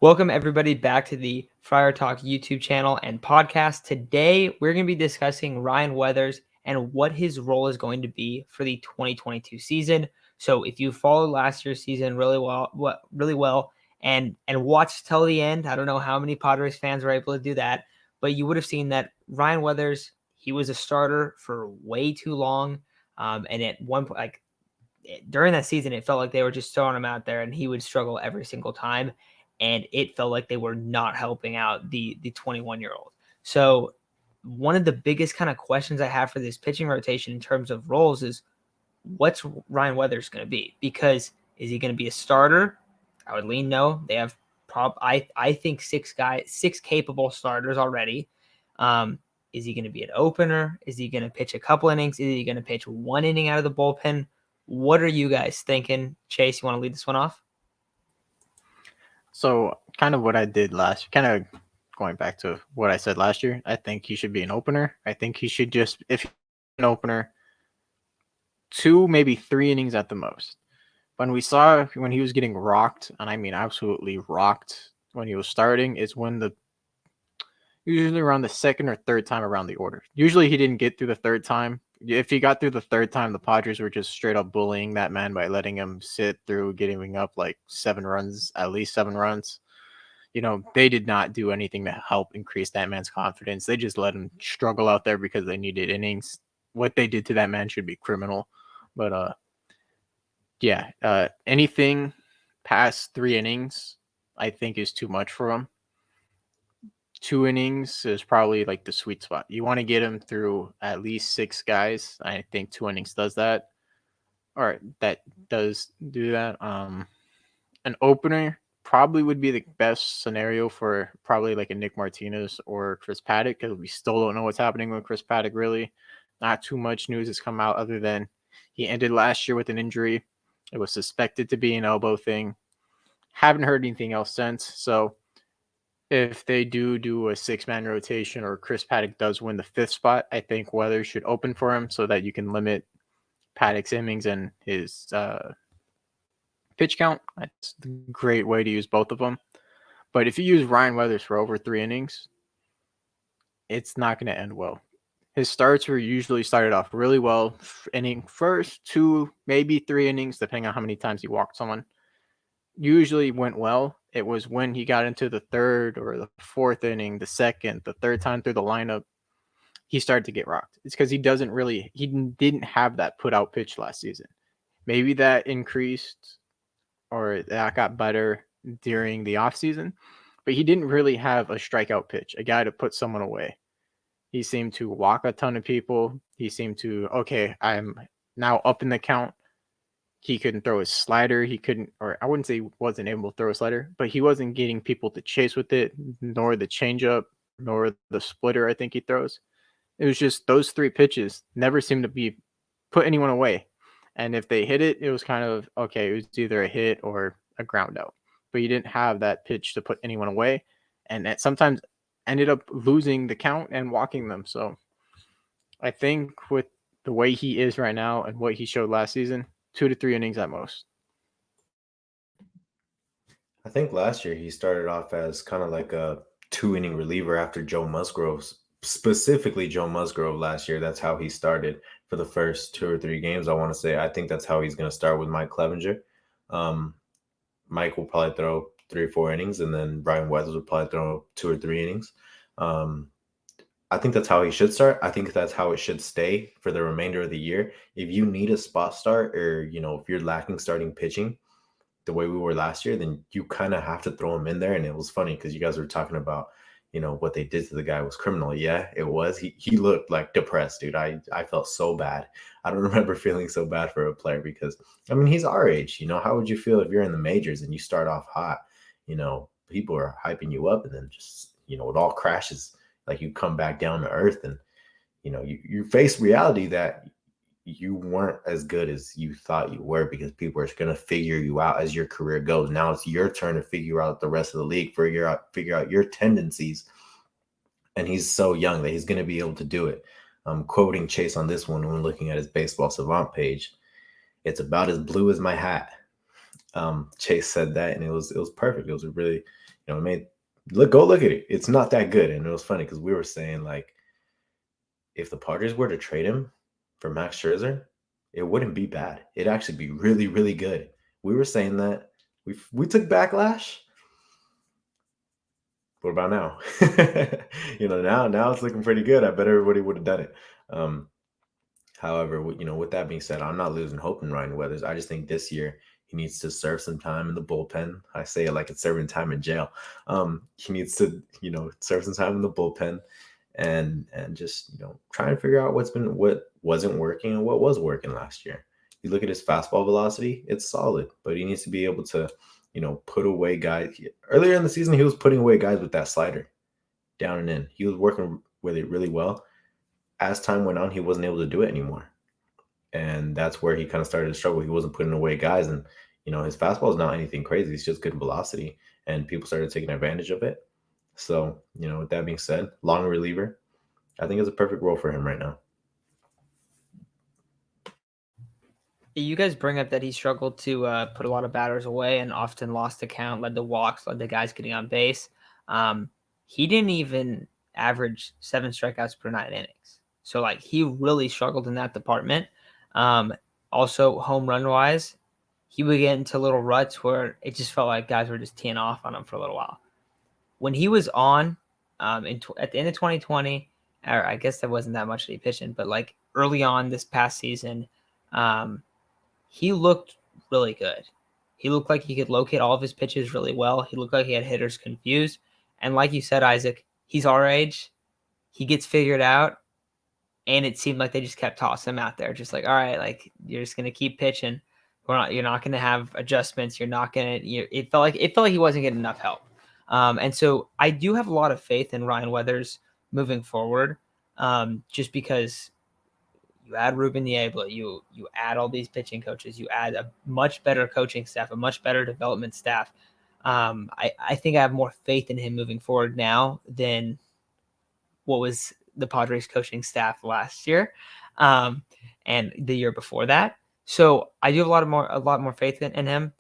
Welcome everybody back to the Friar Talk YouTube channel and podcast. Today we're going to be discussing Ryan Weathers and what his role is going to be for the 2022 season. So if you followed last year's season really well and watched till the end, I don't know how many Padres fans were able to do that, but you would have seen that Ryan Weathers, he was a starter for way too long, and at one point, during that season, it felt like they were just throwing him out there and he would struggle every single time. And it felt like they were not helping out the 21-year-old. So one of the biggest kind of questions I have for this pitching rotation in terms of roles is what's Ryan Weathers going to be? Because is he going to be a starter? I would lean no. They have I think six capable starters already. Is he going to be an opener? Is he going to pitch a couple innings? Is he going to pitch one inning out of the bullpen? What are you guys thinking? Chase, you want to lead this one off? So kind of what I did kind of going back to what I said last year, I think he should be an opener. I think he should just, if he's an opener, 2, maybe 3 innings at the most. When we saw when he was getting rocked, and I mean absolutely rocked when he was starting, is when usually around the second or third time around the order. Usually he didn't get through the third time. If he got through the third time, the Padres were just straight up bullying that man by letting him sit through getting up like 7 runs, at least 7 runs. They did not do anything to help increase that man's confidence. They just let him struggle out there because they needed innings. What they did to that man should be criminal. But anything past 3 innings, I think is too much for him. 2 innings is probably like the sweet spot. You want to get him through at least 6 guys. I think 2 innings does that. All right, that does do that. An opener probably would be the best scenario for probably like a Nick Martinez or Chris Paddock, because we still don't know what's happening with Chris Paddock, really. Not too much news has come out other than he ended last year with an injury. It was suspected to be an elbow thing. Haven't heard anything else since. So if they do a 6-man rotation or Chris Paddock does win the 5th spot, I think Weathers should open for him so that you can limit Paddock's innings and his pitch count. That's a great way to use both of them. But if you use Ryan Weathers for over 3 innings, it's not going to end well. His starts were usually started off really well. Inning first, 2, maybe 3 innings, depending on how many times he walked someone. Usually went well. It was when he got into the 3rd or the 4th inning, the 2nd, the 3rd time through the lineup, he started to get rocked. It's because he didn't have that put out pitch last season. Maybe that increased or that got better during the offseason, but he didn't really have a strikeout pitch, a guy to put someone away. He seemed to walk a ton of people. He seemed to, okay, I'm now up in the count. He couldn't throw his slider. He couldn't, or I wouldn't say he wasn't able to throw a slider, but he wasn't getting people to chase with it, nor the changeup, nor the splitter I think he throws. It was just those 3 pitches never seemed to be put anyone away. And if they hit it, it was kind of, okay, it was either a hit or a ground out. But you didn't have that pitch to put anyone away. And that sometimes ended up losing the count and walking them. So I think with the way he is right now and what he showed last season, 2 to 3 innings at most. I think last year he started off as kind of like a 2-inning reliever after Joe Musgrove, specifically Joe Musgrove last year. That's how he started for the first 2 or 3 games. I want to say, I think that's how he's going to start with Mike Clevenger. Mike will probably throw 3 or 4 innings, and then Ryan Weathers will probably throw 2 or 3 innings. I think that's how he should start. I think that's how it should stay for the remainder of the year. If you need a spot start, or, if you're lacking starting pitching the way we were last year, then you kind of have to throw him in there. And it was funny because you guys were talking about, what they did to the guy was criminal. Yeah, it was. He looked like depressed, dude. I felt so bad. I don't remember feeling so bad for a player because, he's our age. How would you feel if you're in the majors and you start off hot? People are hyping you up, and then just, it all crashes. Like, you come back down to earth, and, you face reality that you weren't as good as you thought you were, because people are going to figure you out as your career goes. Now it's your turn to figure out the rest of the league, figure out your tendencies. And he's so young that he's going to be able to do it. I'm quoting Chase on this one when looking at his Baseball Savant page. It's about as blue as my hat. Chase said that, and it was perfect. It was a really, it made go look at it. It's not that good, and it was funny because we were saying like, if the Padres were to trade him for Max Scherzer, it wouldn't be bad. It'd actually be really, really good. We were saying that we took backlash. What about now? Now it's looking pretty good. I bet everybody would have done it. However, with that being said, I'm not losing hope in Ryan Weathers. I just think this year he needs to serve some time in the bullpen. I say it like it's serving time in jail. He needs to, serve some time in the bullpen and just, try and figure out what wasn't working and what was working last year. You look at his fastball velocity, it's solid, but he needs to be able to, put away guys. Earlier in the season, he was putting away guys with that slider down and in. He was working with it really well. As time went on, he wasn't able to do it anymore. And that's where he kind of started to struggle. He wasn't putting away guys. And, his fastball is not anything crazy. It's just good velocity. And people started taking advantage of it. So, with that being said, long reliever, I think it's a perfect role for him right now. You guys bring up that he struggled to put a lot of batters away and often lost the count, led to walks, led to guys getting on base. He didn't even average 7 strikeouts per 9 innings. So, like, he really struggled in that department. Also, home run wise, he would get into little ruts where it just felt like guys were just teeing off on him for a little while. When he was on at the end of 2020, or I guess there wasn't that much that he pitched in, but like early on this past season, he looked really good. He looked like he could locate all of his pitches really well. He looked like he had hitters confused. And like you said, Isaac, he's our age. He gets figured out. And it seemed like they just kept tossing him out there. Just like, all right, like you're just gonna keep pitching. You're not gonna have adjustments. You're not gonna it felt like he wasn't getting enough help. And so I do have a lot of faith in Ryan Weathers moving forward. Just because you add Ruben Niebla, you add all these pitching coaches, you add a much better coaching staff, a much better development staff. I think I have more faith in him moving forward now than what was the Padres coaching staff last year, and the year before that. So I do have a lot more faith in him.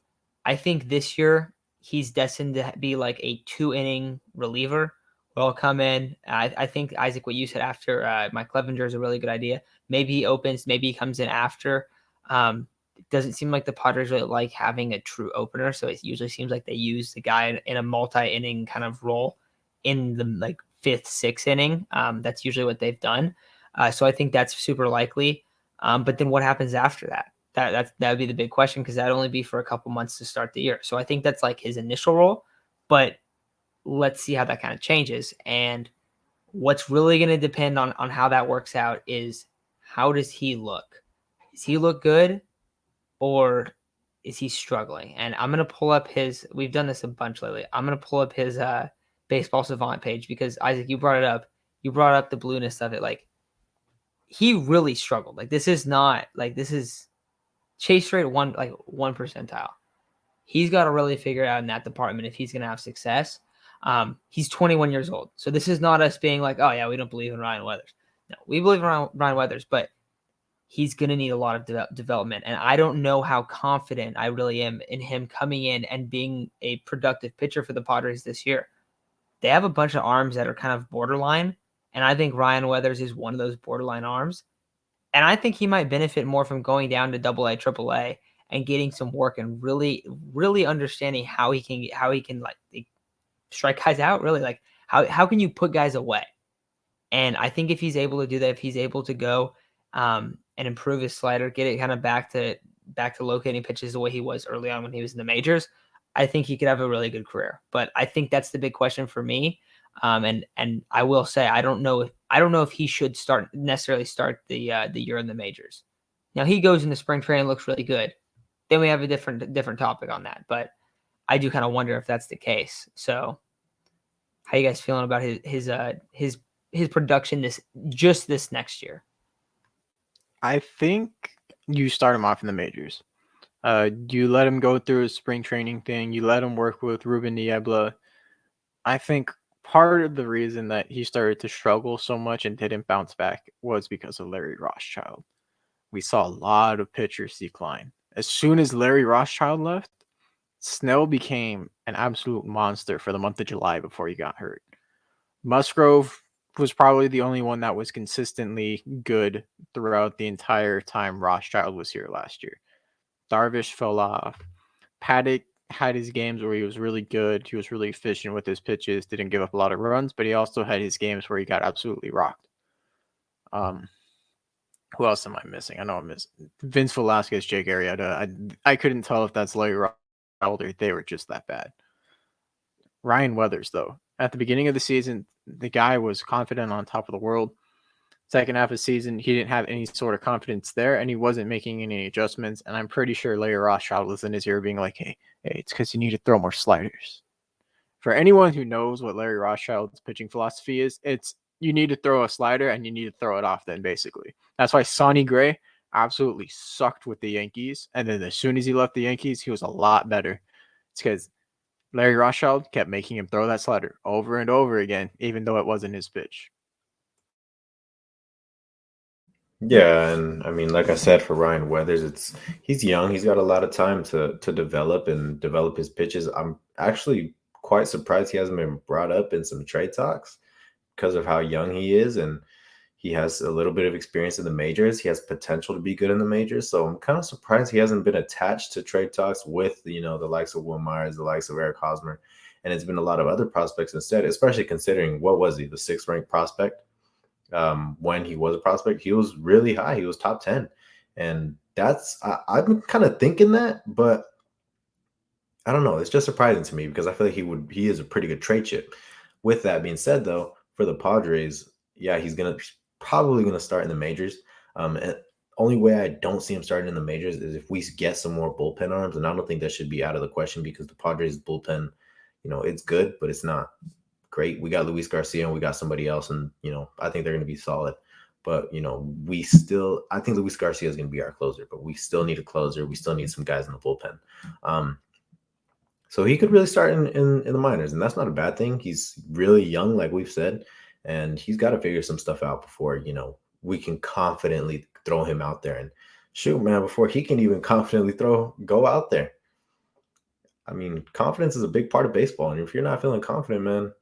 I think this year he's destined to be like a 2-inning reliever. Will come in. I think, Isaac, what you said after Mike Clevenger is a really good idea. Maybe he opens, maybe he comes in after. It doesn't seem like the Padres really like having a true opener, so it usually seems like they use the guy in a multi-inning kind of role in the like 5th, 6th inning. That's usually what they've done. So I think that's super likely. But then what happens after that? That would be the big question, because that'd only be for a couple months to start the year. So I think that's like his initial role, but let's see how that kind of changes. And what's really going to depend on how that works out is, how does he look? Does he look good, or is he struggling? And I'm going to pull up we've done this a bunch lately. I'm going to pull up his Baseball Savant page, because Isaac, you brought it up. You brought up the blueness of it. Like, he really struggled. Like, this is chase rate one percentile. He's got to really figure it out in that department if he's going to have success. He's 21 years old. So this is not us being like, oh yeah, we don't believe in Ryan Weathers. No, we believe in Ryan Weathers, but he's going to need a lot of development. And I don't know how confident I really am in him coming in and being a productive pitcher for the Padres this year. They have a bunch of arms that are kind of borderline, and I think Ryan Weathers is one of those borderline arms. And I think he might benefit more from going down to AA, AAA, and getting some work and really, really understanding how he can like strike guys out. Really, like how can you put guys away? And I think if he's able to do that, if he's able to go and improve his slider, get it kind of back to locating pitches the way he was early on when he was in the majors, I think he could have a really good career. But I think that's the big question for me. And I will say, I don't know if he should necessarily start the year in the majors. Now, he goes into spring training, looks really good. Then we have a different topic on that. But I do kind of wonder if that's the case. So, how you guys feeling about his production this next year? I think you start him off in the majors. You let him go through his spring training thing. You let him work with Ruben Niebla. I think part of the reason that he started to struggle so much and didn't bounce back was because of Larry Rothschild. We saw a lot of pitchers decline. As soon as Larry Rothschild left, Snell became an absolute monster for the month of July before he got hurt. Musgrove was probably the only one that was consistently good throughout the entire time Rothschild was here last year. Darvish fell off. Paddock had his games where he was really good. He was really efficient with his pitches, didn't give up a lot of runs, but he also had his games where he got absolutely rocked. Who else am I missing? I know I'm missing Vince Velasquez, Jake Arrieta. I couldn't tell if that's Larry Rothschild or they were just that bad. Ryan Weathers, though, at the beginning of the season, the guy was confident on top of the world. Second half of the season, he didn't have any sort of confidence there, and he wasn't making any adjustments. And I'm pretty sure Larry Rothschild was in his ear being like, hey, it's because you need to throw more sliders. For anyone who knows what Larry Rothschild's pitching philosophy is, it's you need to throw a slider and you need to throw it off then, basically. That's why Sonny Gray absolutely sucked with the Yankees. And then as soon as he left the Yankees, he was a lot better. It's because Larry Rothschild kept making him throw that slider over and over again, even though it wasn't his pitch. Yeah, and I mean, like I said, for Ryan Weathers, he's young. He's got a lot of time to develop his pitches. I'm actually quite surprised he hasn't been brought up in some trade talks because of how young he is, and he has a little bit of experience in the majors. He has potential to be good in the majors, so I'm kind of surprised he hasn't been attached to trade talks with the likes of Will Myers, the likes of Eric Hosmer, and it's been a lot of other prospects instead. Especially considering what was he, the 6th ranked prospect? When he was a prospect, he was really high. He was top 10. And I've been kind of thinking that, but I don't know. It's just surprising to me because I feel like he is a pretty good trade chip. With that being said, though, for the Padres, yeah, he's probably gonna start in the majors. And only way I don't see him starting in the majors is if we get some more bullpen arms, and I don't think that should be out of the question because the Padres bullpen, it's good, but it's not great. We got Luis Garcia and we got somebody else, and I think they're going to be solid. But I think Luis Garcia is going to be our closer, but we still need a closer. We still need some guys in the bullpen. So he could really start in the minors, and that's not a bad thing. He's really young, like we've said, and he's got to figure some stuff out before we can confidently throw him out there. And shoot, man, before he can even confidently go out there. I mean, confidence is a big part of baseball, and if you're not feeling confident, man,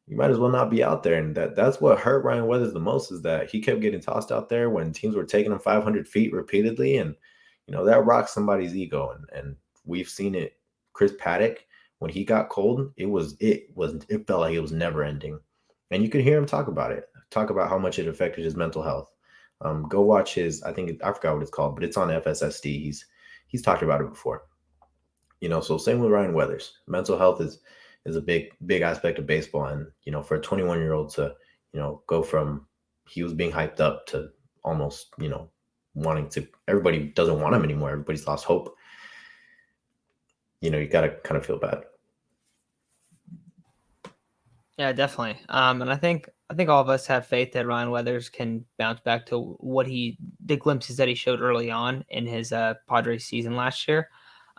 you might as well not be out there. And that's what hurt Ryan Weathers the most, is that he kept getting tossed out there when teams were taking him 500 feet repeatedly. And, that rocks somebody's ego. And we've seen it. Chris Paddock, when he got cold, it felt like it was never ending. And you could hear him talk about how much it affected his mental health. Go watch I forgot what it's called, but it's on FSSD. He's talked about it before. So same with Ryan Weathers. Mental health is a big aspect of baseball. And, for a 21-year-old to, go from he was being hyped up to almost, wanting to, everybody doesn't want him anymore. Everybody's lost hope. You got to kind of feel bad. Yeah, definitely. And I think all of us have faith that Ryan Weathers can bounce back to the glimpses that he showed early on in his Padres season last year.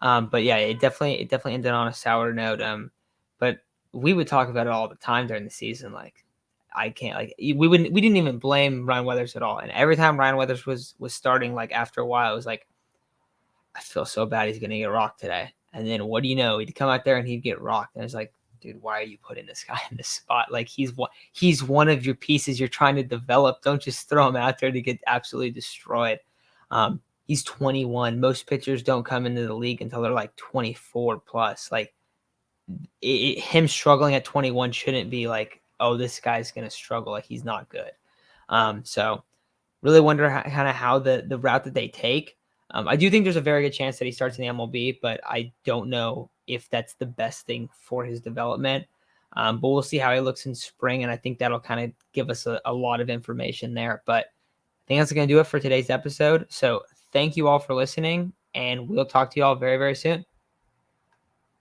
But yeah, it definitely ended on a sour note. But we would talk about it all the time during the season. Like, I can't, like, we didn't even blame Ryan Weathers at all. And every time Ryan Weathers was starting, like, after a while, it was like, I feel so bad he's going to get rocked today. And then what do you know? He'd come out there and he'd get rocked. And it's like, dude, why are you putting this guy in this spot? Like, he's one of your pieces you're trying to develop. Don't just throw him out there to get absolutely destroyed. He's 21. Most pitchers don't come into the league until they're like 24 plus. Like, him struggling at 21 shouldn't be like, oh, this guy's going to struggle. Like, he's not good. So really wonder how the route that they take. I do think there's a very good chance that he starts in the MLB, but I don't know if that's the best thing for his development. But we'll see how he looks in spring, and I think that'll kind of give us a lot of information there. But I think that's going to do it for today's episode. So thank you all for listening, and we'll talk to you all very, very soon.